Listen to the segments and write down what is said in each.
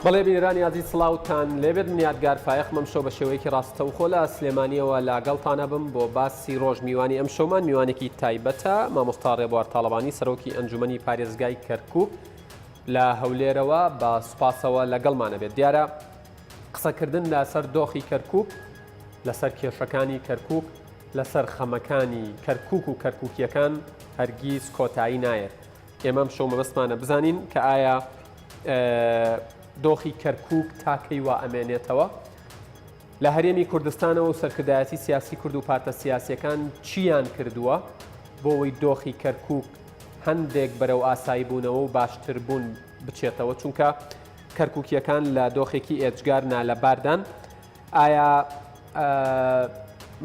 بەڵێ بینەرانی عزیز سڵاوتان لێبێت میادگار فایق مەمشۆ بە شێوەیەکی ڕاستەوخۆ لە سلێمانیەوە لاگەڵتانە بم بۆ باسی ڕۆژ میوانی ئەم شەومان میوانێکی تایبەتە مامۆستا ڕێبوار تاڵەبانی سەرۆکی ئەنجومەنی پارێزگای کەرکووک لە هەولێرەوە بە سوپاسەوە لەگەڵمانە بێت دیارە قسەکردن لەسەر دۆخی کەرکووک لەسەر کێشەکانی کەرکووک لەسەر خەمەکانی کەرکووک و کەرکووکیەکان هەرگیز کۆتایی نایێت ئێمەم شەو مەبەستمانە بزانین کە ئایا دۆخی کەرکووک تاکەی وا ئەمێنێتەوە لە هەرێمی کوردستانەوە و سەرکردایەتی سیاسی کورد و پارتە سیاسیەکان چیان کردووە بۆ ئەوەی دۆخی کەرکووک هەندێک بەرەو ئاسایی بوونەوە و باشتر بوون بچێتەوە چونکە کەرکووکیەکان لە دۆخێکی ئێجگار نالەباردان ئایا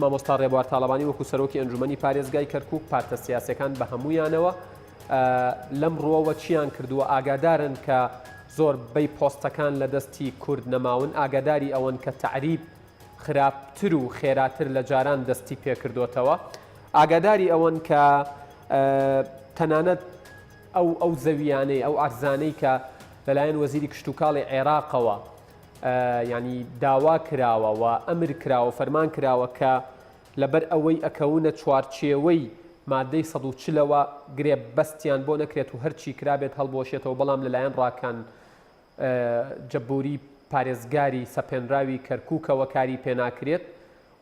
مامۆستا ڕێبوار تاڵەبانی وەکو سەرۆکی ئەنجومەنی پارێزگای کەرکووک پارتە سیاسیەکان بە هەموویانەوە لەم ڕۆوە چیان کردووە ئاگادارن کە زۆربەی پۆستەکان لە دەستی کورد نەماون ئاگاداری ئەوەن کە تعریب خراپتر و خێراتر لە جاران دەستی پێکردوتەوە ئاگاداری ئەوەن کە تەنانەت ئەو زەویانەی ئەو ئارزانەی کە لەلایەن وەزیری کشتتوکاڵی عێراقەوە ینی داوا کراوە و ئەمر کراوە فەرمان کراوە کە لەبەر ئەوەی ئەکەونە چوارچێوەی مادەی ١40ەوە گرێ بەستیان بۆ نەکرێت و هەرچی کرابێت هەڵبۆشێتەوە بەڵام لەلایەن ڕاکان جەبوری پارێزگاری سەپێنراوی کەرکووکەوە کاری پێناکرێت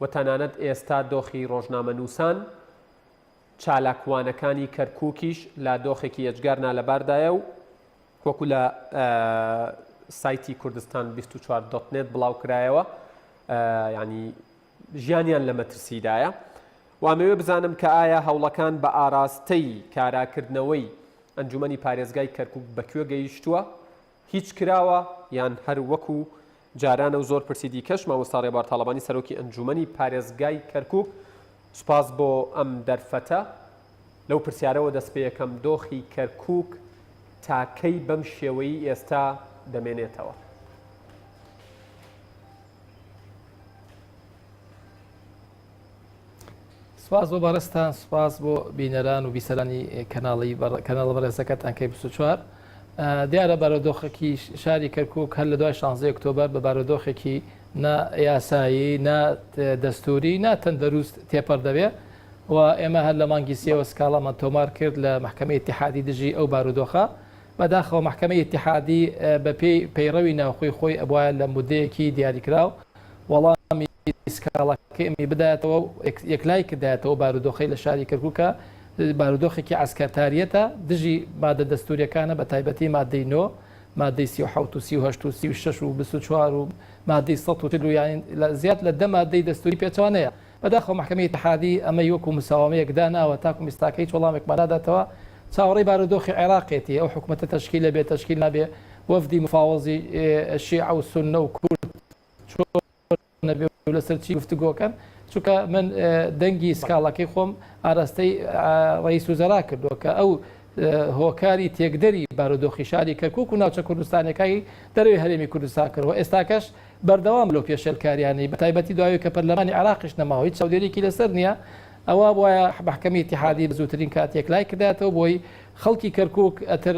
و تەنانەت ئێستا دۆخی ڕۆژنامە نووسان چالاکوانەکانی کەرکووکیش لە دۆخێکی ئێجگار نالەباردایە و وەکو لە سایتی کوردستان 24.net بڵاو کرایەوە ینی ژیانیان لە مەترسیدایە وامەوێ بزانم کە ئایا هەوڵەکان بە ئاراستەی کاراکردنەوەی ئەنجومەنی پارێزگای کەرکووک بەکوێ گەیشتووە هیچ کراوە یان هەر وەکو جارانە و زۆر پرسی دیکەش مامۆستا ڕێبوار تاڵەبانی سەرۆکی ئەنجومەنی پارێزگای کەرکووک سوپاس بۆ ئەم دەرفەتە لەو پرسیارەوە دەست پێ یەکەم دۆخی کەرکووک تاکەی بەم شێوەی ئێستا دەمێنێتەوە سپاس بۆ بەڕستان سپاس بۆ بینەران و بیسەرانی کەناڵ بەڕێزەکەتان کەی 24 دیارە بارودۆخێکی شاری کەرکووک هەر لە دوای 16 ئۆکتۆبەر بە بارودۆخێکی نا یاسایی نا دەستوری نا تەندەروست تێپەر دەبێ و ئێمە هەر لە مانگی سێوە سکاڵامان تۆمار کرد لە محکەمەی ئیتیحادی دژی ئەو بارودۆخە بەداخەوە محکەمەی ئیتیحادی بە پەیڕەوی ناوخۆی خۆی ئەبوایە لە مودەیەکی دیاریکراو وەڵامی سکاڵەکەمی بدایەتەوە یەکلای کردایەتەوە بارودۆخەی لە شاری کەرکووکە بارودۆخێکی عسکەرتاریەتە دژی مادە دەستوریەکانە بە تایبەتی مادەی 9 مادەی 37 و 38 و 36 و 24 و مادەی 140 یان زیاد لە دە مادەی دەستوری پێچوانەیە بەداخەوە محکەمەی ئیتیحادی ئەمە یۆک و مساوامەیەک داناوە تاکو میستاکەی وەڵامێکمان ناداتەوە چاوەڕێی بارودۆخی عێراقێتی ئەو حکوومەتە تەشکیل لەبێت تەشکیل نابێ وەفدی مفاوەزی شیعە و سوننە و کورد نەبێ لەسەر چی گفتوگۆکەن چونکە من دەنگی سکاڵەکەی خۆم ئاراستەی ڕئیس وزەرا کردووە کە ئەو هۆکاری تێکدەری بارودۆخی شاری کەرکووک و ناوچە کوردستانەکەی دەروی هەرێمی کوردستان کردەوە ئێستاکەش بەردەوام لەو پێشێلکاریانەی بە تایبەتی دوای کە پەرلەمانی عێراقیش نەماوە هیچ چاودێرێکی لەسەر نییە ئەوە وایە محکەمەی ئیتیحادی بە زووترین کاتێک لای کردایەتەوە بۆی خەڵکی کەرکووک ئەتر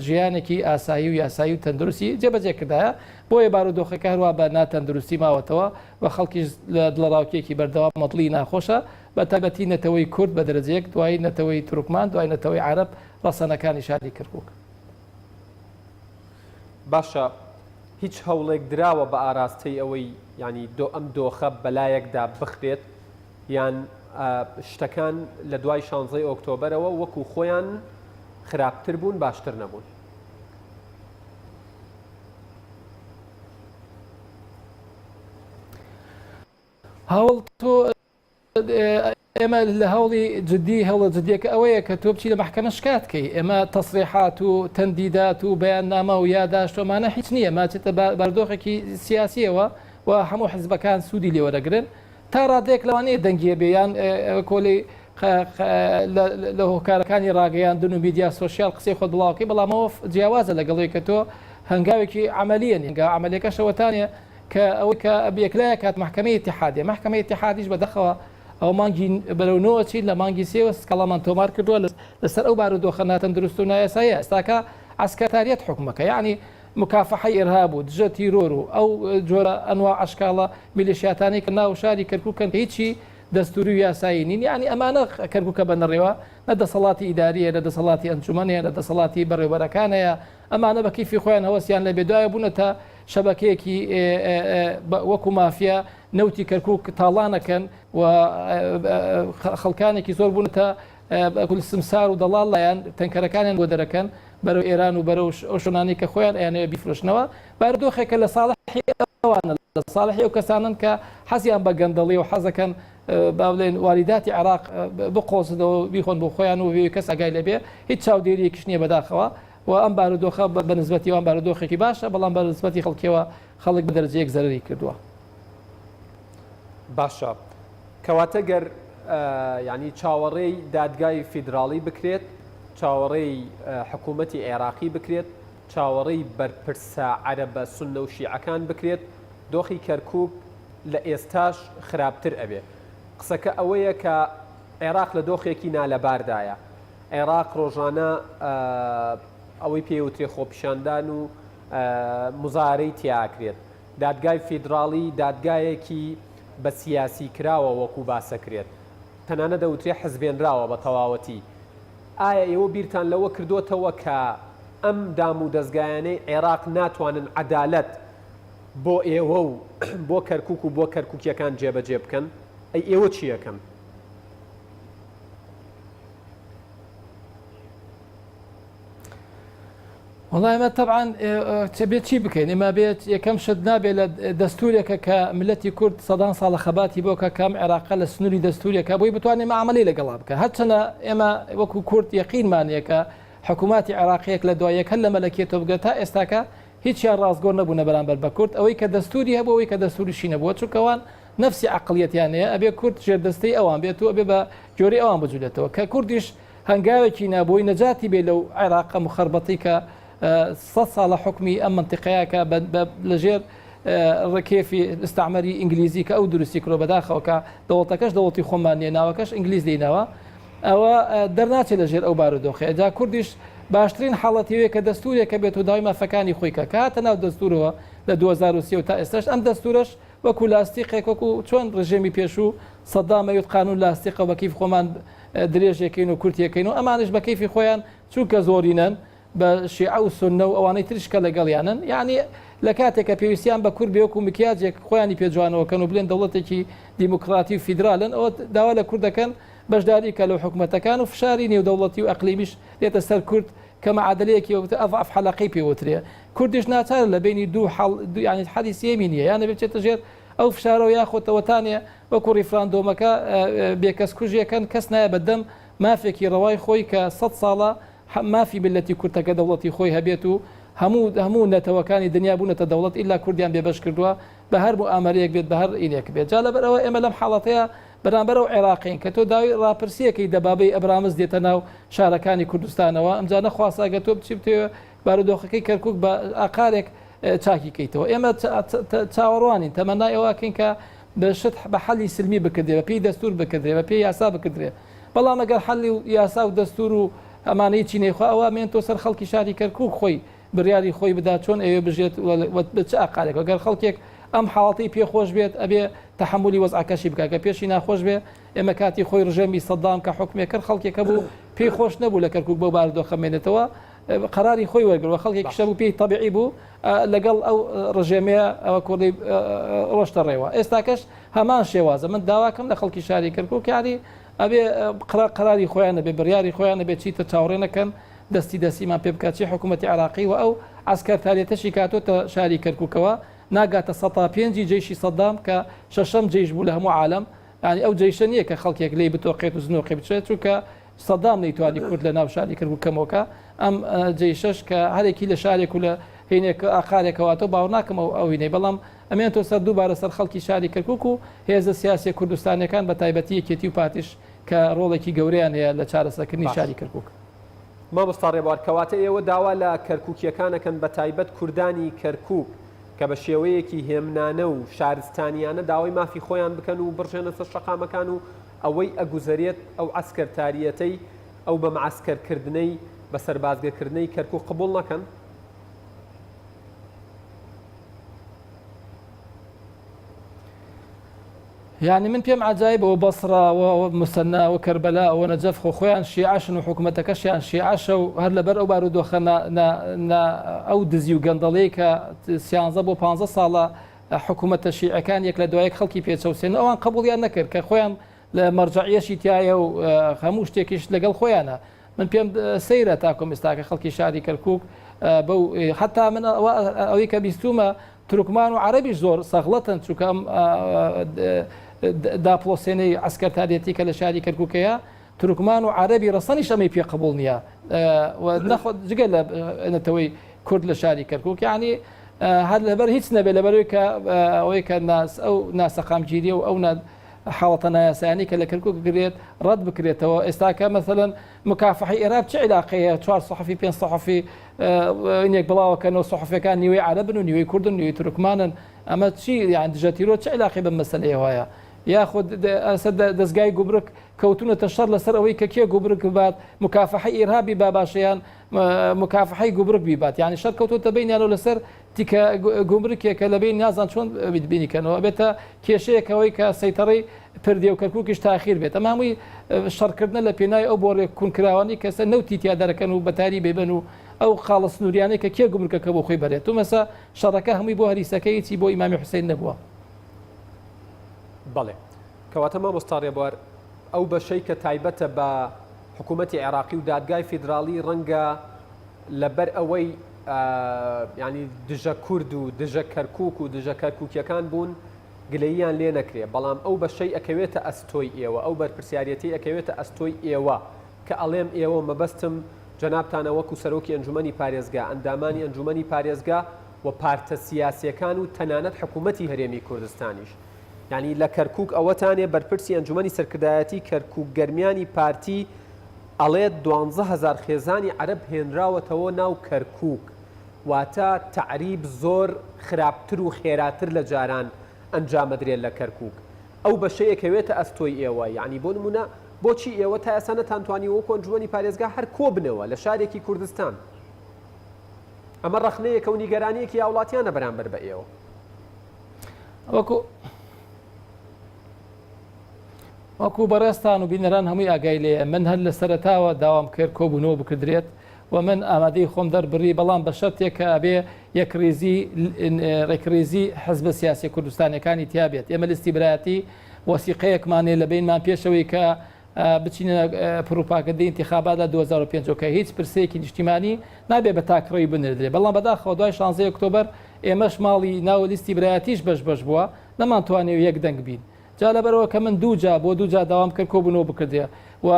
ژیانێکی ئاسایی و یاسایی و تەندروستی جێبەجێ کردایە بۆیە بارودۆخەکە هەروە بە ناتەندروستی ماوەتەوە و خەڵکیش لە دڵڕاوکێکی بەردەوام مەطلی ناخۆشە بە تایبەتی نەتەوەی کورد بە دەرەجەیەک دوای نەتەوەی تورکمان دوای نەتەوەی عەرەب ڕەسەنەکانی شاری کەرکووک باشە هیچ هەوڵێک دراوە بە ئاراستەی ئەوەی ینی ئەم دۆخە بەلایەکدا بخرێت یان شتەکان لە دوای 16 ئۆکتۆبەرەوە وەکو خۆیان خراپتر بوون باشتر نەبوون هەوڵ تۆ ئێمە لە هەوڵی جدی هەوڵە جدیەکە ئەوەیە کە تۆ بچی لە محکەمە شکاتکەی ئێمە تەسریحات و تەندیدات و بەیاننامە و یاداشتۆمانە هیچ نییە ماچێتە بارودۆخێکی سیاسیەوە و هەموو حزبەکان سوودی لێوەرەگرن تا ڕادێک لەوانەیە دەنگیە بێیان کۆلی لە هۆکارەکانی ڕاگەیاندن و میدیا سۆسیال قسەی خۆت بڵاوکەی بەڵامەوە جیاوازە لەگەڵەوەی کە تۆ هەنگاوێکی عملیە هەنگا عملەکە شەوەتانە کە ئەوەی کە بێکلایە کات محکەمەی ئیتیحادیە محکەمەی ئیتیحادیش بەدەخەوە ئەو مانگی بەرەونەوە چین لە مانگی سێوە سکەڵامان تۆمار کردووە لەسەر ئەو بارودۆخە ناتەندروست و نایاساییە ئێستاکە عسکەتاریەت حکومەکە یعنی مکافحەی ئێرهاب و دژە تیرۆر و ئەو جۆرە ئەنوا عشکاڵە میلیشیاتانی کە ناو شاری کەرکووکەن هیچی دەستوری و یاسایی نین یعنی ئەمانە کەرکووکە بەنەڕێوە نە دەسەڵاتی ئیداریە لە دەسەڵاتی ئەنجومەنەیە لە دەسەڵاتی بەڕێوەبەرەکانەیە ئەمانە بە کیفی خۆیان هەوەسیان لە بێدایە بوونەتە شەبەکەیەکی وەکو مافیا نەوتی کەرکووک تاڵانەکەن و خەڵکانێکی زۆر بوونەتە سمسار و دەڵاڵ لایەن تەنکەرەکانیان بۆ دەرەکەن بەرەو ئێران و بەرەو ئەو شوێنانی کە خۆیان ئەیانەوە بیفرۆشنەوە بارودۆخێکە لە ساڵحی ئەوانە لە ساڵحی ئەو کەسانن کە حەزیان بە گەندەڵی و حەزەکەن با بڵێن واریداتی عێراق بقۆزنەوە بیخۆن بۆ خۆیان و کەس ئەگای لەبێ هیچ چاودێریەکیش نییە بەداخەوە و ئەم بارودۆخە بە نسبەتی ئەوان بارودۆخێکی باشە بەڵام بە نسبەتی خەڵکیەوە خەڵک بە دەرەجەیەک زەرری کردووە. باشە کەواتە گەر ینی چاوەڕێی دادگای فیدراڵی بکرێت چاوەڕێی حکوومەتی عێراقی بکرێت چاوەڕێی بەرپرسە عەرەبە سوننە و شیعەکان بکرێت دۆخی کەرکووک لە ئێستاش خراپتر ئەبێ قسەکە ئەوەیە کە عێراق لە دۆخێکی نالەباردایە عێراق ڕۆژانە ئەوەی پێوترێ خۆپیشاندان و مزارەی تیاکرێت دادگای فیدراڵی دادگایەکی بە سیاسی کراوە وەکو باسەکرێت تەنانە دەوترێ حزبێنراوە بە تەواوەتی ئایا ئێوە بیرتان لەوە کردوتەوە کە ئەم دام و دەستگایانەی عێراق ناتوانن عەدالەت بۆ ئێوە و بۆ کەرکووک و بۆ کەرکووکیەکان جێبەجێ بکەن ئەی ئێوە چیەکەن؟ والله ئێمە طبعاً بێت چی بکەین ئێمە بێت یەکەم شت نابێت لە دەستورێکە کە ملەتی کورد سەدان ساڵە خەباتی بۆ کە کام عێراقە لە سنووری دەستورێکە بۆی بتوانێت مەعاملەی لەگەڵا بکە هەرچەنە ئێمە وەکو کورد یەقینمانەیە حکوومەتی عێراقیەک لە دوایەک هەر لە مەلەکێتەوە بگە تا ئێستاکە هیچیان ڕاستگۆڕ نەبوونە بەرامبەر بە کورد ئەوەی کە دەستوری هەبوو ئەوەی کە دەستوریشی نەبووە چونکەوان نفسی عقلیەتیانەیە ئەبێ کورد ژێردەستەی ئەوان بێت و ئەبێ بە جۆری ئەوان بجولێتەوە کە کوردیش هەنگاوێکی نابووی نەجاتی بێ لەو عێراقە مخەربەتی کە 100 ساڵە حکمی ئەم منتیقەیەکە لەژێر ڕکێفی ئستعمەری ئینگلیزی کە ئەو دروستی کرۆ بەداخەوە کە دەوڵەتەکەش دەوڵەتی خۆمانیە ناوەکەش ئینگلیز دێنەوە ئەوە دەرناچێت لەژێر ئەو بارودۆخەیە جا کوردیش باشترین حاڵەتیوەیە کە دەستورێکە بێت و داوای مافەکانی خۆی کە کاتە ناو دەستورەوە لە 2030 تا ئێستاش ئەم دەستورش وەکو لاستیقێک وەکو چۆن ڕژێمی پێشوو سەدامەوت قانون لاستیقە بە کیف خۆمان درێژەکەین و کورتیەکەین و ئەمانش بە کەیفی خۆیان چونکە زۆرینەن بە شیعە و سوننە و ئەوانەی تریشکە لەگەڵیانن یعنی لە کاتێکە پێویستیان بە کورد بێوەکو مکیاجێک خۆیانی پێجوانەوەکەن و بڵێن دەوڵەتێکی دیموکراتی و فیدرالن ئەوە داوا لە کوردەکەن بەشداری کە لەو حکوومەتەکان و فشاری نێودەوڵەتی و ئەقلیمیش دێتە سەر کورد کە مەعادلەیەکی وتە ئەضعف حەلەقەی پێوترێ کوردیش ناچارە لە بینی دوو ینی حەدی سێمی نییە یانە بێتێتە ژێر ئەو فشارەوە یاخۆتەوەتانێ وەکو ڕیفراندۆمەکە بێکەس کوژیەکەن کەس نایە بەدەم مافێکی ڕەوای خۆی کە 100 ساڵە مافی ملەتی کورتەکە دەوڵەتی خۆی هەبێت و هەموو نەتەوەکانی دنیا بوونەتە دەوڵەت ئیلا کوردیان بێبەش کردووە بە هەر بۆ ئامەرەیەک بێت بە هەر ئینێک بێت جا لەبەرەوە ئێمە لەم حاڵەتەیە بەرامبەر و عێراقین کە تۆ داوی ڕاپرسیەکەی دەبابەی ئەبرامز دێتە ناو شارەکانی کوردستانەوە ئەمجا نەخواساگە تۆ بچی بتێوە بارودۆخەکەی کەرکووک بە ئاقارێک چاکیکەیتەوە ئێمە چاوەڕوانین تەمەنای ئەوەکەین کە بەشت بە حەلی سلمی بکردێ بە پێی دەستور بکردێ بە پێی یاسا بکردێ بەڵام ئەگەر حەلی و یاسا و دەستور و ئەمانەی چینەیخوا ئەوە مێن تۆ سەر خەڵکی شاری کەرکووک خۆی بڕیاری خۆی بدا چۆن ئەوێ بژێت چ ئاقارێک ئەگەر خەڵکێک ئەم حاڵەتی پێخۆش بێت ئەبێ تەحملی وەزعەکەشی بکە کە پێشی ناخۆش بێ ئێمە کاتی خۆی ڕژەمی سەدام کە حکمێکرد خەڵکێکە بوو پێی خۆش نەبوو لە کەرکووک بۆ بارودۆخەمێنێتەوە قراری خۆی وەرگرەوە خەڵکێکی شەبوو پێی تەبیعی بوو لەگەڵ ئەو ڕژێمەیە ئەوە کوردی ڕۆشتە ڕێوە ئێستاکەش هەمان شێوازە من داواکەم لە خەڵکی شاری کەرکووک یاری ئەبێ قراری خۆیانە بێ بڕیاری خۆیانە بێت چیتە چاوەڕێنەکەن دەستیمان پێ بکات چی حکوومەتی عێراقی و ئەو ئاسکەرتاریەتەشی کاتۆتە شاری کەرکووکەوە ناگاتە 105 جێشی سەدام کە شەشەم جێش بوو لە هەموو عالم ینی ئەو جێشە نییە کە خەڵکێک لی بتۆقێت و زنۆقی بچێت چونکە سەدام نەیتوانی کورد لە ناو شاری کەرکووکەمەوەکە ئەم جێشەش کە هەرێکی لە شارێک و لە هینێک ئاقارێکەوەتەوە باوە ناکەم ئەوینەی بەڵام ئەمێن تۆ سەر دووبارە سەر خەڵکی شاری کەرکووک و هێزە سیاسی کوردستانەکان بە تایبەتی یەکێتی و پاتیش کە ڕۆڵێکی گەورەیان هەیە لە چارەسەرکردنی شاری کەرکووک. مامۆستا ڕێبوار کەواتە ئێوە داوا لە کەرکووکیەکانەکەن بە تایبەت کوردانی کەرکووک کە بە شێوەیەکی هێمنانە و شارستانیانە داوای مافی خۆیان بکەن و بڕژێنە سەر شەقامەکان و ئەوەی ئەگوزارێت ئەو ئەسکەرتاریەتەی ئەو بە معسکەرکردنەی بە سەربازگەکردنەی کەرکووک قبول نەکەن؟ يعني من پێم عجایب و بەسرا و مسەنا و کەربەلا و نەجەف خۆیان شیعشن و حکوومەتەکەشیان شیعشە و هەر لەبەر ئەو بارودۆخە ئەو دزی و گەندەڵەیە کە 13 بۆ 15 ساڵە حکوومەتە شیعەکان یەک لە دوایەک خەڵکی پێچەوسێن ئەوان قبولیان نەکرد کە خۆیان لە مەرجعیەشی تایە و هەموو شتێکیش لەگەڵ خۆیانە من پێم سەیرە تاکۆم ئێستاکە خەڵکی شاری کەرکووک بەو حتا من ئەوەی کە بیستومە تورکمان و عەرەبیش زۆر سەغڵەتن چونکە داپڵۆسێنەی عسکەرتارێتی کە لە شاری کەرکووکەیە تورکمان و عەرەبی ڕەسەنیش ئەمەی پێ قبوڵ نییە جگە لە نەتەوەی کورد لە شاری کەرکووک یعنی هەر لەبەر هیچ نەبێت لەبەرەوەی کە ئەوەی کە ئەو ناسەقامگیریە و ئەو حاڵەتە نایاسانی کە لە کەرکووک بگرێت ڕەت بکرێتەوە ئێستاکە مەسەلەن مکافحی عێراق چه علاقەیە 4 سەحەفی 5 سەحەفی نێک بڵاوەکەنەوە سەحەفەکان نیوەی عەرەبن و نیوەی کوردن نیوەی تورکمانن ئەمە چی یان دژە تیرۆ چه علاقی بە مەسەلەیە وایە یاخود دەستگای گوبرک کەوتونەتە شەڕ لەسەر ئەوەی کە کێ گوبرک بات مکافحی ئێرهابی باباشەیان مکافحی گوبرک بیبات یعنی شەر کەوتوتە بینیانەوە لەسەر تیکە گومرکێکە لە بین نازان چۆن بینیکەنەوە بێتە کێشەیەکەوەی کە سەیتەڕی پردێ و کەرکووکیش تاخیر بێت ئەمە هەمووی شەڕکردنە لە پێناوی ئەو بۆ ڕێککوونکراوانی کەسە نەوتی تیا دەرەکەن و بەتاری بێبن و ئەو خاڵە سنووریانەی کە کێ گومرکەکە بۆ خۆی بەرێت و مەسە شەڕەکە هەمووی بۆ هەریسەکەی چی بۆ ئیمامی حوسێن نەبووە. بەڵێ کەواتە مامۆستا ڕێبوار ئەو بەشەی کە تایبەتە بە حکوومەتی عێراقی و دادگای فیدراڵی ڕەنگە لەبەر ئەوەی ینی دژە کورد و دژە کەرکووک و دژە کەرکووکیەکان بوون گلەییان لێ نەکرێ بەڵام ئەو بەشەی ئەکەوێتە ئەستۆی ئێوە ئەو بەرپرسیارەتی ئەکەوێتە ئەستۆی ئێوە کە ئەڵێم ئێوە مەبەستم جەنابتانە وەکو سەرۆکی ئەنجومەنی پارێزگا ئەندامانی ئەنجومەنی پارێزگا و پارتە سیاسیەکان و تەنانەت حکوومەتی هەرێمی کوردستانیش یعنی لە کەرکووک ئەوەتانێ بەرپرسی ئەنجومەنی سەرکردایەتی کەرکووک گەرمیانی پارتی ئەڵێت 12,000 خێزانی عەرەب هێنراوەتەوە ناو کەرکووک واتە تعریب زۆر خراپتر و خێراتر لە جاران ئەنجامەدرێت لە کەرکووک ئەو بەشەیەکەوێتە ئەستۆی ئێوە یعنی بۆ نمونە بۆچی ئێوە تا ئێستا نەتانتوانی وەکو ئەنجومەنی پارێزگا هەر کۆ بنەوە لە شارێکی کوردستان ئەمە ڕەخنەیەکە و نیگەرانیەکی هاوڵاتیانە بەرامبەر بە ئێوە وەکو بەڕێستان و بینەران هەمووی ئاگای لێ من هەر لە سەرەتاوە داوام کرد کۆبوونەوە بکردرێت و من ئامادەی خۆم دەربڕی بەڵام بە شەرتێک کە ئەبێ یەک ڕێکریزی حزبە سیاسی کوردستانەکانی تیابێت ئێمە لستی برایەتی وەسیقەیەکمانێ لە بینمان پێشەوەی کە بچینە پروپاگەندەی انتخاباتە 2005 کە هیچ پرسەیەکی نیشتیمانی نابێ بە تاکڕەوی بنردرێ بەڵام بەداخەوە دوای 16 ئۆکتۆبەر ئێمەش ماڵی ناو لیستی برایەتیش بەش بووە نەمانتوانێت یەک دەنگ بین جا لەبەرەوە کە من دووجا داوام کرد کۆبوونەوە بکردێ و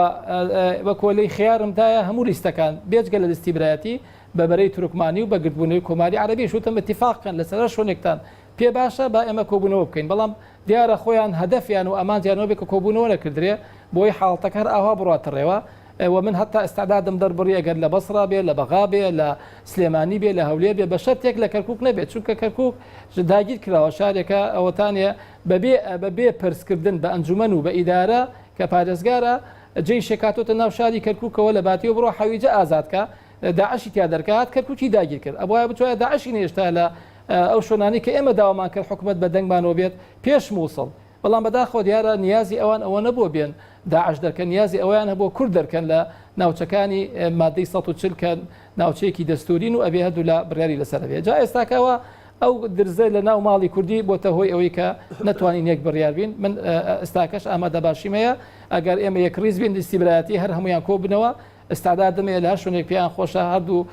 بە کۆلەی خیارمدایە هەموو لیستەکان بێجگە لە لیستی برایەتی بەبەرەی تورکمانی و بەگرتبوونەوەی کۆماری عەرەبی شوتم اتفاقکەن لەسەر شوێنێکتان پێ باشە با ئێمە کۆبوونەوە بکەین بەڵام دیارە خۆیان هەدەفیان و ئەمانجیانەوە بێ کە کۆبوونەوە نەکردرێ بۆی حاڵەتەکە هەر ئاوا بڕاتەڕێوە ومن حتا استعدادم دەربڕی ئەگەر لە بەسڕا بێ لە بەغا بێ لە سلێمانی بێ لە هەولێر بێ بە شەرتێک لە کەرکووک نەبێت چونکە کەرکووک داگیر کراوە شارێکە ئەوەتانە بەبێ پرسکردن بە ئەنجومەن و بە ئیدارە کە پارێزگارە جێی شێکاتۆتە ناو شاری کەرکووکەوە لە باتیەوە بڕۆ حەویجە ئازادکە داعشی تیا دەرکات کەرکووکی داگیر کرد ئەوە بچوایە داعشی نێشتا لە ئەو شوێنانی کە ئێمە داوامان کرد حکوومەت بە دەنگمانەوە بێت پێش مووسڵ بەڵام بەداخۆ دیارە نیازی ئەوان ئەوە نەبووە بێن داعش دەرکەن نیازی ئەویان هەبووە کورد دەرکەن لە ناوچەکانی مادەی 140 کە ناوچەیەکی دەستورین و ئەبێ هەردوو لە بڕیاری لەسەر بێت جا ئێستاکەوە ئەو درزە لە ناو ماڵی کوردی بۆتە هۆی ئەوەی کە نەتوانین یەک بڕیار بین من ئێستاکەش ئامادە باشیمەیە ئەگەر ئێمە یەک ڕیز بین لیستی برایەتی هەر هەمویان کۆ بنەوە ئستعدادمەیە لە هەر شوێنێک پێیان خۆشە هەردوو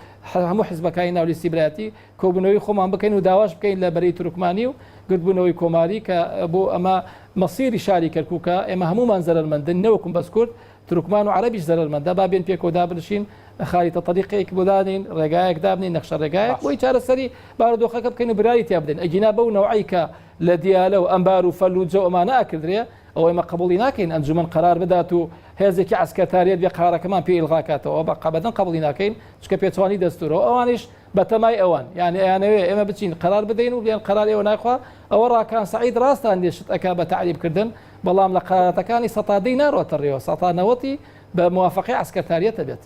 هەموو حیزبەکانی ناو لیستی برایەتی کۆبوونەوەی خۆمان بکەین و داواش بکەین لە بەرەی تورکمانی و گرتبوونەوەی کۆماری کە بۆ ئەمە مەسیری شاری کەرکووکە ئێمە هەمومان زەرمەندن نەوەکم بەس کورد تورکمان و عەرەبیش زەرمەندە با بێن پێکەوە بنشین خاریتە طریقەیەک بۆ دادین ڕێگایەک دابنین نەخشە ڕێگایەک بۆی چارەسەری بارودۆخەکە بکەین و براری تیا بدەین ئەگینا بەو نەوعی کە لە دیالە و ئەمبار و فەلوجە و ئەمانە ئەکردرێ ئەوەی مە قبوڵی ناکەین ئەنجومەن قەرار بدات و هێزێکی عسکەرتاریەت بێ قارەکەمان پێ ئیلغاکاتەوە بە قەبەدەن قبوڵی ناکەین چکە پێچوانی دەستورەوە ئەوانیش بە تەمای ئەوان یعنی ئەیانەوێ ئێمە بچین قەرار بدەین و بێن قەرار ئێوە ناخوا ئەوە ڕاکان سعید ڕاستان دێشت ئەکا بە تعریبکردن بەڵام لە قەرارەتەکانی سەتادەی ناڕۆتە ڕێوە سەتانەوەتی بە موافقی عسکەرتاریەتە بێت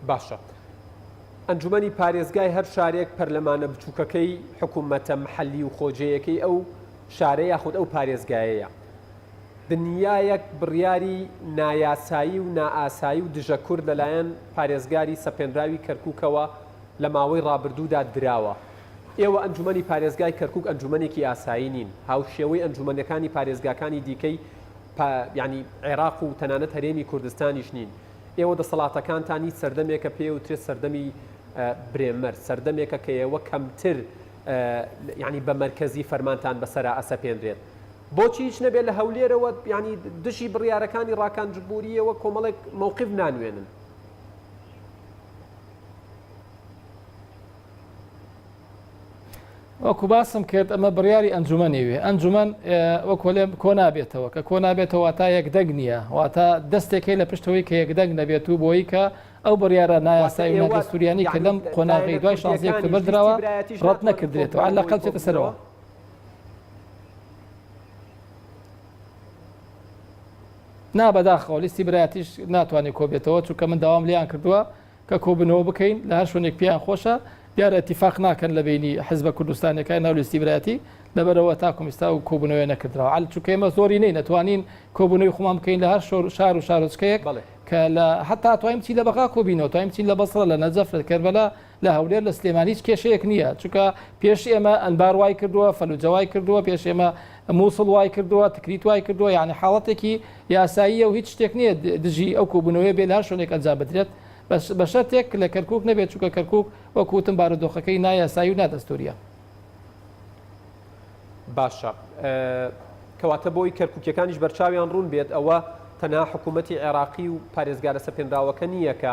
باشە ئەنجومەنی پارێزگای هەر شارێک پەرلەمانە بچووکەکەی حکوومەتە محەلی و خۆجەیەکەی ئەو شارەیە یاخود ئەو پارێزگایەیە دنیایەک بڕیاری نایاسایی و نائاسایی و دژە کورد لەلایەن پارێزگاری سەپێنراوی کەرکووکەوە لە ماوەی ڕابردوودا دراوە. ئێوە ئەنجومەنی پارێزگای کەرکووک ئەنجومەنێکی ئاسایی نین، هاوشێوەی ئەنجومەنەکانی پارێزگاکانی دیکەی ینی عێراق و تەنانەت هەرێمی کوردستانیش نین. ئێوە دەسەڵاتەکانتانی سەردەمێکە پێوترێت سەردەمی برێمەر، سەردەمێکە کە ئێوە کەمتر ینی بە مەرکەزی فەرمانتان بەسەرا ئەسەپێنرێت. بۆچی هیچ نەبێت لە هەولێرەوە ینی دشی بڕیارەکانی ڕاکانجبووریەوە کۆمەڵێک مووقف نانوێنن؟ وەکو باسم کرد ئەمە بڕیاری ئەنجومەنی وێ ئەنجومەن وەکۆلێم کۆ نابێتەوە کە کۆ نابێتەوە تا یەکدەنگ نییە واتە دەستێکی لە پشتەوەی کە یەکدەنگ نەبێت و بۆی کە ئەو بڕیارە نایاسایی و دەستوریانی کە لەم قۆناغی دوای شانزەیەک بردراوە ڕەت نەکردرێتەوە لە قەڵ چێتە سەرەوە. نابەداخەوە لیستی برایەتیش ناتوانێت کۆ بێتەوە چونکە من داوام لیان کردووە کە کۆبنەوە بکەین لە هەر شوێنێک پیان خۆشە دیارە اتفاق ناکەن لە بینی حزب کوردستانەکە ناو لیستی برایەتی لەبەرەوە تا کۆمیستا و کۆبنەوەی نەکردراوە عەل چونکە ئێمە زۆری نەی نەتوانین کۆبنەوەی خۆمان بکەین لە هەر شار و شارۆچکەیەک کە لە حتا توانین بچین لە بەغا کۆبینەوە توانین بچین لە بەسڕە لە نەجەف لە کەربەلا لە هەولێر لە سلێمانی هیچ کێشەیەک نییە چونکە پێش ئێمە ئەنبار وای کردووە فەلوجە وای کردووە پێش ئێمە مووسڵ وای کردووە تکریت وای کردووە یعنی حاڵەتێکی یاساییە و هیچ شتێک نییە دژی ئەو کۆبنەوەی بێ لە هەر شوێنێک ئەنجام بدرێت بە شەرتێک لە کەرکووک نەبێت چونکە کەرکووک وەکوتم بارودۆخەکەی نایاسایی و نادەستوریە. باشە کەواتە بۆی کەرکووکیەکانیش بەرچاویان ڕوون بێت ئەوە تەنها حکوومەتی عێراقی و پارێزگارە سەپێنراوەکە نییە کە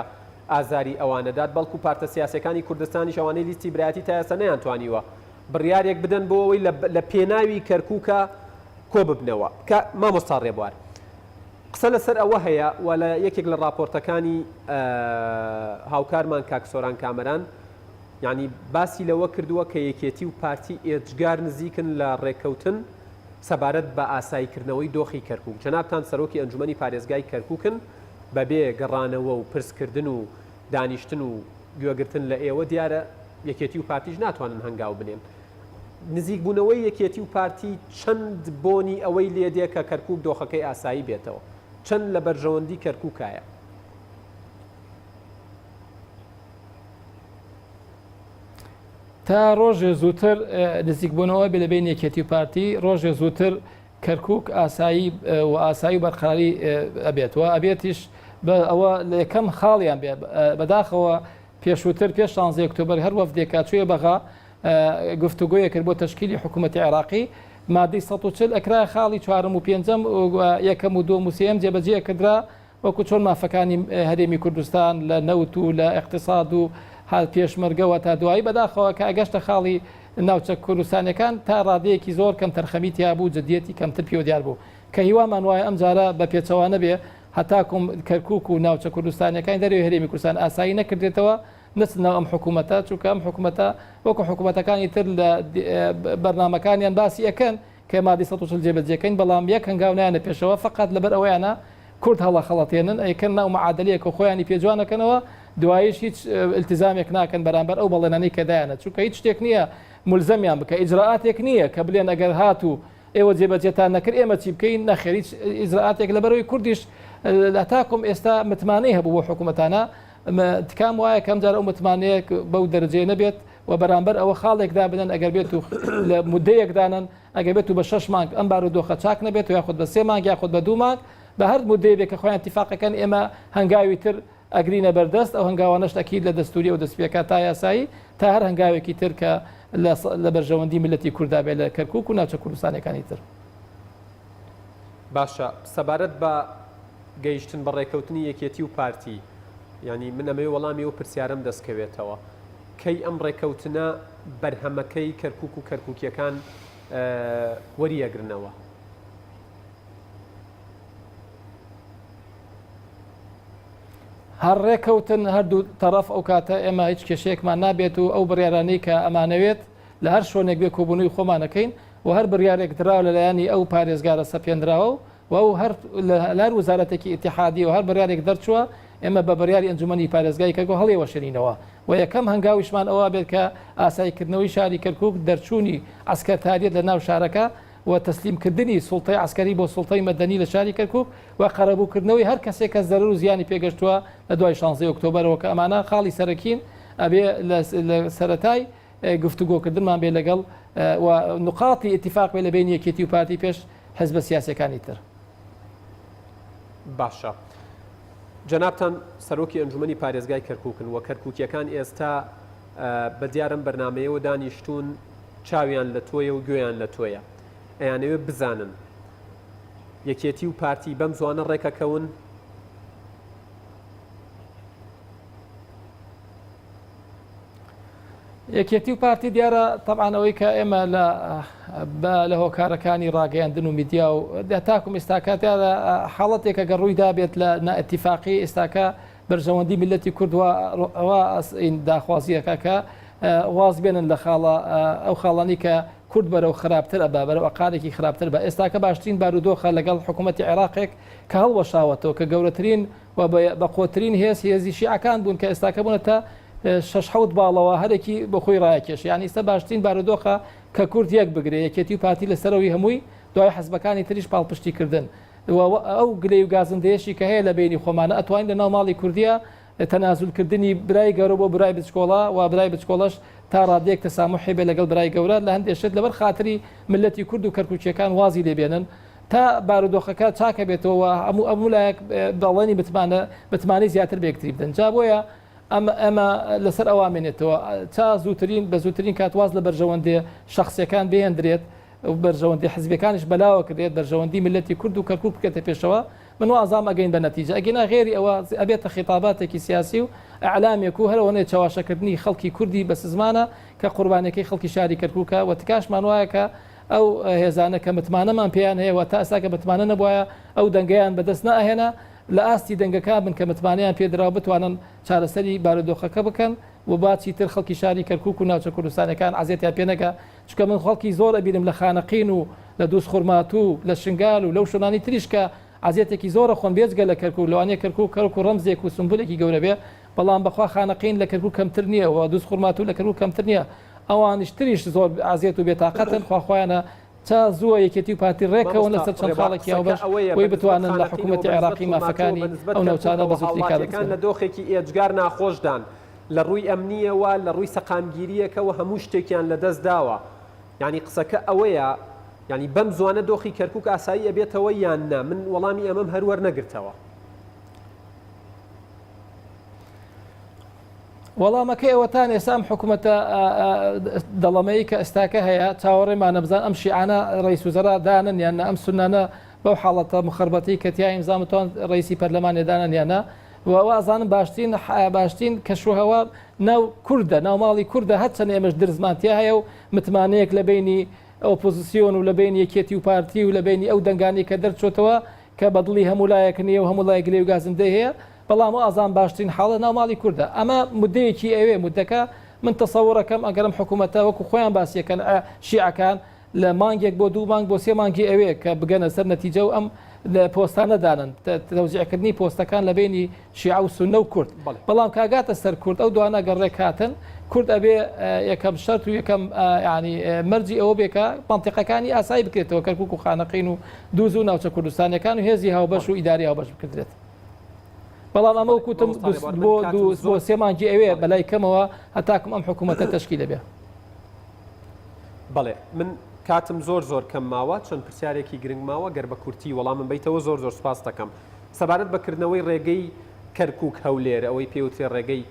ئازاری ئەوانەدات بەڵکو پارتە سیاسەکانی کوردستانیش ئەوانەی لیستی برایەتی تا ئێستا نەیانتوانیوە بڕیارێک بدەن بۆ ئەوەی لە پێناوی کەرکووکە کۆ ببنەوە کە مامۆستا ڕێبوار. قسە لەسەر ئەوە هەیە و لە یەکێک لە راپۆرتەکانی هاوکارمان کاک سۆران کامەران یعنی باسی لەوە کردووە کە یەکێتی و پارتی ئێجگار نزیکن لە ڕێکەوتن سەبارەت بە ئاساییکردنەوەی دۆخی کەرکووک. جەنابتان سەرۆکی ئەنجومەنی پارێزگای کەرکووکن بەبێ گەڕانەوە و پرسکردن و دانیشتن و گوێگرتن لە ئێوە دیارە یەکێتی و پارتیش ناتوانن هەنگاو بنێن. نزیک بوونەوەی یەکێتی و پارتی چەند بۆنی ئەوەی لێدێ کە کەرکووک دۆخەکەی ئاسایی بێتەوە چەند لە بەرژەوەندی کەرکووکایە؟ تا ڕۆژێ زووتر نزیکبوونەوە بێ لەبین یەکێتی و پارتی ڕۆژێ زووتر کەرکووک ئاسایی و ئاسایی و بەرقەراری ئەبێتەوە ئەبێتیش ئەوە لە یەکەم خاڵیان بێ بەداخەوە پێشووتر پێش 16 ئۆکتۆبەر هەر وەفدێکا چوێ بەغا گفتوگۆیە کرد بۆ تەشکیلی حکوومەتی عێراقی مادەی 140 ئەکرای خاڵی 4 و 5 یەکەم و 2 و 3 جێبەجێ کردرا وەکو چۆن مافەکانی هەرێمی کوردستان لە نەوت و لە اقتصاد و پێشمەرگەوە تا دوایی بەداخەوە کە ئەگەشتە خاڵی ناوچە کوردستانەکان تا ڕادەیەکی زۆر کەم تەرخەمیتیا بوو جدیەتی کەمتر پێوە دیار بوو کە هیوامان وایە ئەم جارە بە پێچەوانە بێ هەتاکم کەرکووک و ناوچە کوردستانەکان دەروی هەرێمی کوردستان ئاسایی نەکردێتەوە نچنەوە ئەم حکوومەتە چونکە ئەم حکوومەتە وەکو حکوومەتەکانی تر لە بەرنامەکانیان باسی ئەەکەن کە مادەی 140 جێبەجێکەین بەڵام یەک هەنگاونیانە پێشەوە فقط لەبەر ئەوەیانە کورد هەڵە خەڵەتێنن ئەیکەن ناو معادلەیەک و خۆیانی پێجوانەکەنەوە دوایش هیچ التزامێک ناکەن بەرامبەر ئەو بەڵێنانی کە دایانە چونکە هیچ شتێک نییە ملزەمیان بکە ئیجراعاتێک نییە کە بڵێن ئەگەر هات و ئێوە جێبەجێتان نەکرد ئێمە چی بکەین نەخێر هیچ ئیجراعاتێک لەبەرەوەی کوردیش لە تاکم ئێستا متمانەی هەبوو بۆ حکوومەتانە تکام وایە کەم جارە ئەو متمانەیەک بەو دەرەجێ نەبێت و بەرامبەر ئەوە خاڵێکدا بدەن ئەگەر بێت و لە مودەیەکدانن ئەگەر بێت و بە 6 مانگ ئەم بارودۆخە چاک نەبێت و یاخود بە 3 مانگ یاخود بە 2 مانگ بە هەر مودەیە بێت کە خۆیان اتفاقەکەن ئێمە هەنگاوی تر ئەگرینە بەردەست ئەو هەنگاوانەش ئەکید لە دەستوری و دەستپێکە تا یاسایی تا هەر هەنگاوێکی تر کە لە بەرژەوەندی ملەتی کووردا بێت لە کەرکووک و ناوچە کوردستانەکانی تر. باشە سەبارەت بە گەیشتن بە ڕێکەوتنی یەکێتی و پارتی ینی من ئەمەی وەڵامی و پرسیارم دەستکەوێتەوە کەی ئەم ڕێکەوتنە بەرهەمەکەی کەرکووک و کەرکووکیەکان وەریەگرنەوە؟ هەر ڕێکەوتن هەردوو تەرەف ئەو کاتە ئێمە هیچ کێشەیەکمان نابێت و ئەو بڕیارانەی کە ئەمانەوێت لە هەر شوێنێک بێ کۆبوونەوەی خۆمانەکەین و هەر بڕیارێک دراوە لەلایەنی ئەو پارێزگارە سەپێنراوە و ئەو هەر لەلار وزارەتێکی ئیتیحادی و هەر بڕیارێک دەرچووە ئێمە بە بڕیاری ئەنجومەنی پارێزگای کەرکووک هەڵێوە شێنینەوە و یەکەم هەنگاویشمان ئەوە بێت کە ئاساییکردنەوەی شاری کەرکووک دەرچوونی ئەسکەرتاریەت لە ناو شارەکە و تەسلیمکردنی سوڵتەی عسکەری بۆ سوڵتەی مەدەنی لە شاری کەرکوک و قەرەبووکردنەوەی هەر کەسێک کە زەرەر و زیانی پێگەشتووە لە دوای 16 ئۆکتۆبەرەوە کە ئەمانە خاڵی سەرەکین ئەبێ لە سەرەتای گفتوگۆکردنمان بێ لەگەڵ نقاتی اتفاق بێ لە بین یەکێتی و پارتی پێش حزبە سیاسەکانی تر. باشە. جەنابتان سەرۆکی ئەنجومەنی پارێزگای کەرکووکن و کەرکووکیەکان ئێستا بە دیارم بەرنمەیەوە دانیشتون چاویان لە تۆیە و گوێیان لە تۆیە. ئەیانەوێ بزانن یەکێتی و پارتی بەم زوانە ڕێکەکەون یەکێتی و پارتی دیارە تەبعانەوەی کە ئێمە لە هۆکارەکانی ڕاگەیاندن و میدیا و تاکم ئێستاکاتیادا حاڵەتێکە گە ڕووی دابێت لە نائتیفاقی ئێستاکە بەرژەوەندی میلەتی کوردوە داخوازیەکە کە واز بێنن لە ئەو خاڵانی کە کورد بەرەو خراپتر ئەبا بەرەو عقارێکی خراپتر بە ئێستاکە باشترین بارودۆخە لەگەڵ حکوومەتی عێراقێک کە هەڵوەشاوەتەوە کە گەورەترین و بە قۆترین هێزی شیعەکان بوون کە ئێستاکە بوونە تا 6 باڵەوە هەرێکی بە خۆی ڕایکێش یعنی ئێستا باشترین بارودۆخە کە کورد یەک بگرێ یەکێتی و پارتی لەسەرەوەی هەمووی دوای حەزبەکانی تریش پاڵپشتی کردن ئەو گلەی و گازندەیەشی کە هەیە لە بینی خۆمانە ئەتوانین لە ناو ماڵی کوردیە تەنازولکردنی برای گەورە بۆ برای بچکۆڵە و برای بچکۆڵەش تا ڕادێک تەسامحی بێ لەگەڵ برای گەورە لە هەندێشت لەبەر خاتری ملەتی کورد و کەرکووچیەکان وازی لێبێنن تا بارودۆخەکە چاکە بێتەوە هەموو لایەک دەڵێنی بتمانی زیاتر بێکتری بدەن جا بۆیە ئەمە لەسەر ئەوامێنێتەوە تا زووترین بە زووترین کاتواز لە بەرژەوەندێ شخصیەکان بێندرێت بەرژەوەندی حزبەکانش بەلاوە کردێت بەرژەوەندی ملەتی کورد و کەرکووک بکەتە پێشەوە من ئازام ئەگەین بە نەتیجە ئەگەنا غێری ئەوە ئەبێتە خیتاباتێکی سیاسی و ئەعلامێک و هەرەوەنێ چاواشەکردنی خەڵکی کوردی بە سزمانە کە قوربانەکەی خەڵکی شاری کەرکووکە و تکاشمان وایە کە ئەو هێزانە کە متمانەمان پێیان هەیە و تا ئێستاکە متمانە نەبووە ئەو دەنگیان بەدەست ناهێنا لە ئاستی دەنگەکە بن کە متمانیان پێدراوە بتوانن چارەسەری بارودۆخەکە بکەن و باچی تر خەڵکی شاری کەرکووک و ناوچە کوردستانەکان عزیەتیان پێنەکە چکە من خەڵکی زۆر ئەبینم لە خانەقین و لە دووس خورمات و لە شنگال و لەو شوێنانی تریش کە عزیەتێکی زۆرە خۆن بێجگە لە کەرکووک لەوانەیە کەرکووک و ڕەمزێک و سمبولێکی گەورە بێ بەڵام بەخوا خانەقین لە کەرکووک کەمتر نییە و دووس خورمات و لە کەرکووک کەمتر نییە ئەوانش تریش زۆر عزیەت و بێتاقەتن خواخوایانە تا زووە یەکێتی و پارتی ڕێکەوە لەسەر چەند خاڵێکی ئەوبەش وی بتوانن لە حکوومەتی عێراقی مافەکانی ئەو نەوچانە بە زووتری کارەکان لە دۆخێکی ئێجگار ناخۆشدان لە ڕووی ئەمنیەوە لە ڕووی سەقامگیریەکەوە هەموو شتێکیان لەدەست داوە ینی قسەکە ئەوەیە ینی بەم زوانە دۆخی کەرکووک ئاسایی ئەبێتەوە یان نا من وەڵامی ئەمەم هەروەر نەگرتەوە وەڵامەکە ئێوەتان ئێسام حکوومەتە دەڵەمەی کە ئێستاکە هەیە چاوەڕێمان نەبزان ئەم شیعانە ڕئیس وزەرا دانن یانە ئەم سونانە بەو حاڵەتە مخربەتی کە تیا ئیمزامتوان ڕئیسی پەرلەمانی دانن یانە وازانم باشترین کەشوهەوە ناو کووردە ناو ماڵی کووردە هەرچەند ئێمەش درزمانتیا هەیە و متمانەیەک لە بینی ئۆپۆزیسیۆن و لە بین یەکێتی و پارتی و لە بینی ئەو دەنگانی کە دەرچۆتەوە کە بەدڵی هەموو لایەک نیە و هەموو لای گلێ و گازندە هەیە بەڵام ئازان باشترین حاڵە ناوماڵی کووردە ئەمە مدەیەکی ئەوێ مدەکە من تەسەوڕەکەم ئەگەرم حکوومەتە وەکو خۆیان باسیەکەن شیعەکان لە مانگێک بۆ 2 مانگ بۆ 3 مانگی ئەوێ کە بگەنە سەر نەتیجە و ئەم لە پۆستانە دانن تەوزیعکردنی پۆستەکان لە بینی شیعە و سونە و کورد بەڵام کاگاتە سەر کورد ئەو دوانە گەڕێک هاتن کورد ئەبێ یەکەم شەرت و یەکەم ینی مەرجی ئەوە بێکە منتیقەکانی ئاسایی بکرێتەوە کەرکووک و خانەقین و دووز و ناوچە کوردستانەکان و هێزی هاوبەش و ئیداری هاوبەش بکرێت بەڵام ئەمە وکوتم بۆ 3 مانگی ئەوێ بەلای کەمەوە هەتاکم ئەم حکوومەتە تەشکیل دەبێ بەڵێ من کاتم زۆر کەم ماوە چەند پرسیارێکی گرنگ ماوە گەر بە کورتی وەڵام من بیتەوە زۆر سوپاس دەکەم سەبارەت بەکردنەوەی ڕێگەی کەرکووک هەولێر ئەوەی پێوترێ ڕێگەی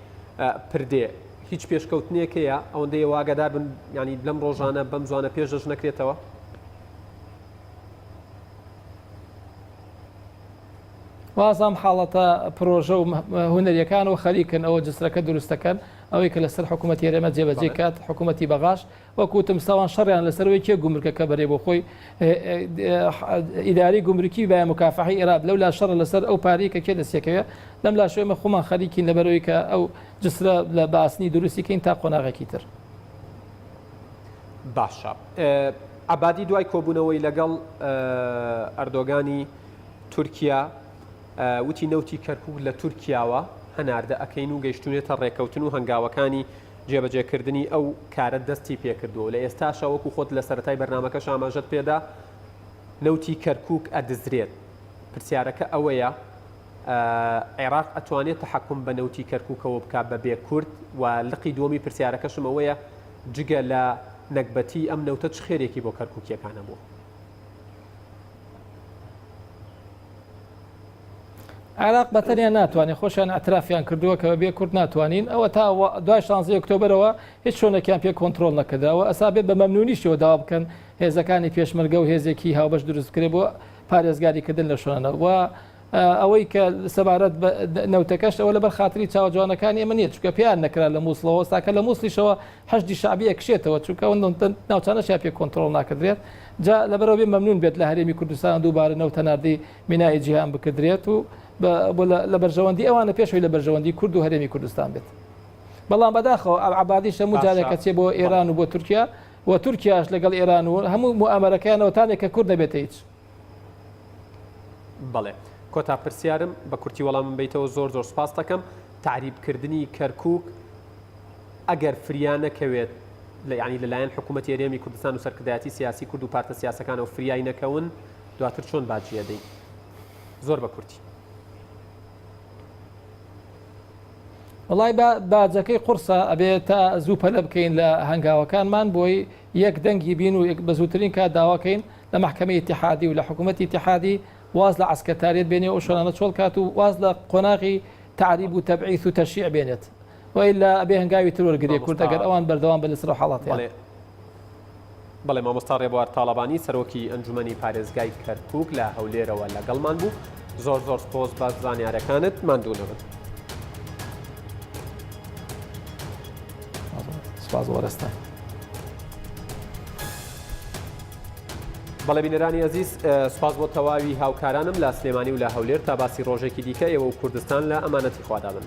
پردێ هیچ پێشکەوتنیەکەیە ئەوەندەیە واگەدار بن ینی لەم ڕۆژانە بەم زوانە پێشدەش نەکرێتەوە وازام حاڵەتە پرۆژە و هونەریەکان و خەریکن ئەوە جسرەکە دروستەکەن ئەوەی کە لەسەر حکوومەتی هێرێمە جێبەجێ کات حکوومەتی بەغاش وەکوتم ساوان شەڕیان لەسەرەوەی کێ گومرکەکە بەرێ بۆ خۆی ئیداری گومرکی بە مکافحی ئێراد لەو لا شەڕ لەسەر ئەو پارەی کە کێ دەستێکەوە لەم لا شوێمە خۆمان خەریکین لەبەرەوەی کە ئەو جسرە لە باسنی دروستیکەین تا قۆناغێکی تر باشە عەبادی دوای کۆبوونەوەی لەگەڵ ئەردۆگانی تورکیا وتی نەوتی کەرکووک لە تورکیاوە هەناردە ئەەکەین و گەیشتونێتە ڕێکەوتن و هەنگاوەکانی جێبەجێکردنی ئەو کارە دەستی پێکردووە لە ئێستاشە وەکو خۆت لە سەرەتای بەرنامەکەش ئاماژەت پێدا نەوتی کەرکووک ئەدزرێت پرسیارەکە ئەوەیە عێراق ئەتوانێت تەحەکوم بە نەوتی کەرکووکەوە بکات بەبێ کورد و لقی دووەمی پرسیارەکەشم ئەوەیە جگە لە نەکبەتی ئەم نەوتە چ خێرێکی بۆ کەرکووکیەکانە بوو عراق بەتەنیان ناتوانێت خۆشیان ئەترافیان کردووە کە بەبێ کورد ناتوانین ئەوە تا دوای 16 ئۆکتۆبرەوە هیچ شوێنێکیان پێ کۆنتترۆل نەکردەوە ئەسابێت بە مەمنونیشەوە داوا بکەن هێزەکانی پێشمەرگە و هێزێکی هاوبەش دروستکرێ بۆ پارێزگاریکردن لە شوێنە و ئەوەی کە سەبارەت نەوتەکەش ئەوە لەبەر خاتری چاوەجوانەکانی ئەمە نیە چونکە پیان نەکرا لە مووسڵەوە ساکە لە مووسڵیشەوە هەشتی شعبی ئەکشێتەوە چونکە ناوچانەشیا پێ کۆنتترۆل ناکردرێت جا لەبەرەوە بێ مەمنون بێت لە هەرێمی کوردستان دووبارە نەوتە ناردی مینای جیهان بکردرێت و لە بەرژەوەندی ئەوانە پێشەوەی لە بەرژەوەندی کورد و هەرێمی کوردستان بێت بەڵام بەداخەوە عەبادیش هەموو جارێکە چێ بۆ ئێران و بۆ تورکیا و تورکیاش لەگەڵ ئێران و هەموو موامەرەکانەوە تانێک کە کورد نەبێتە هیچ بەڵێ کۆتا پرسیارم بە کورتی وەڵامم بیتەوە زۆر سپاس دەکەم تعریبکردنی کەرکووک ئەگەر فریان نەکەوێت ینی لەلایەن حکوومەتی هەرێمی کوردستان و سەرکردایەتی سیاسی کورد و پارتە سیاسەکانەوە فریای نەکەون دواتر چۆن باجیەدەی زۆر بە کورتی وڵای باجەکەی قورسە ئەبێت تا زوو پەلە بکەین لە هەنگاوەکانمان بۆی یەک دەنگی بین و بە زووترین کات داواکەین لە محکەمەی اتحادی و لە حکوومەتی اتحادی واز لە عسکەتاریت بێنێ و شۆنانە چۆڵ کات و واز لە قۆناغی تعریب و تەبعیث و تەشیع بێنێت وإلا ئەبێ هەنگاوی تر وەرگری کورد ئەگەر ئەوان بەردەوام بە لەسەر حاڵاتیان بەڵێ مامۆستا ڕێبوار تاڵەبانی سەرۆکی ئەنجومەنی پارێزگای کەرکووک لە هەولێرەوە لەگەڵمان بوو زۆر سپۆس بە زانیارەکانت ماندوونەوە سپاس وەرەستە بەڵێ بینەرانی ئەزیز سپاس بۆ تەواوی هاوکارانم لە سلێمانی و لە هەولێر تا باسی ڕۆژێکی دیکە ئێوە و کوردستان لە ئەمانەتی خوادابن